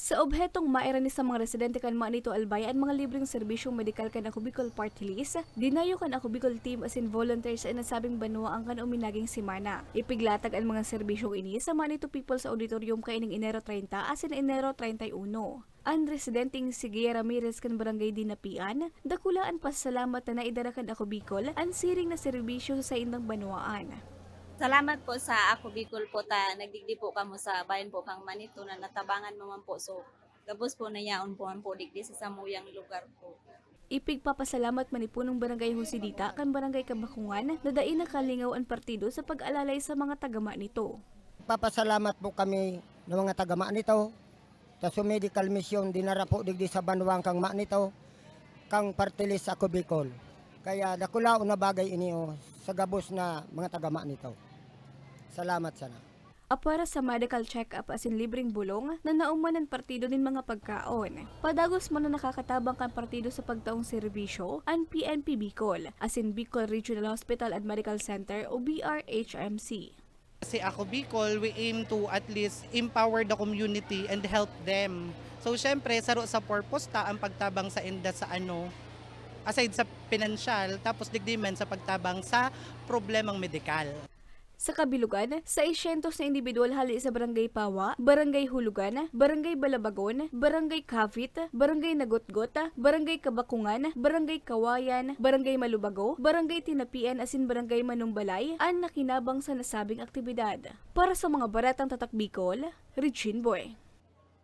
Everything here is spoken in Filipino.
Sa obhetong mairani sa mga residente kan Manito Albay ang mga libreng serbisyong medikal kan Ako Bicol Party-list, dinayo kan Ako Bicol team as in volunteers sa nasabing banwaan kan uminaging simana. Ipiglatag ang mga serbisyong ini sa Manito People's Auditorium kaining Enero 30 as in Enero 31. Ang residenteng Sige Ramirez kan Barangay Dinapian, dakulaan pasalamat na naidara kan Ako Bicol ang siring na serbisyo sa indang banwaan. Salamat po sa Ako Bicol po nagdigdi po kamo sa bayan po kang Manito na natabangan mo man po. So, gabos po na yaon po man po digdi sa samuyang lugar po. Ipigpapasalamat manipunong Barangay Josidita kan Barangay Kabakungan na dain nakalingaw ang partido sa pag-alalay sa mga tagama nito. Papasalamat po kami ng mga tagama nito sa medical mission dinara po digdi sa banwang kang Manito kang party-list Ako Bicol. Kaya dakula na bagay inio sa gabos na mga tagama nito. Salamat sana. Para sa medical check-up as in libreng bulong na nauman ng partido din mga pagkaon. Padagos mo na nakakatabang kan partido sa pagtaong serbisyo ang PNP Bicol as in Bicol Regional Hospital and Medical Center o BRHMC. Kasi Ako Bicol, we aim to at least empower the community and help them. So syempre, saro sa purpose ang pagtabang sa inda sa aside sa pinansyal, tapos digdiman sa pagtabang sa problemang medikal. Sa kabilugan, sa 600 na individual hali sa Barangay Pawa, Barangay Hulugan, Barangay Balabagon, Barangay Kavit, Barangay Nagotgot, Barangay Kabakungan, Barangay Kawayan, Barangay Malubago, Barangay Tinapian asin Barangay Manumbalay ang nakinabang sa nasabing aktibidad. Para sa mga baratang tatak Bicol, Regine Bue.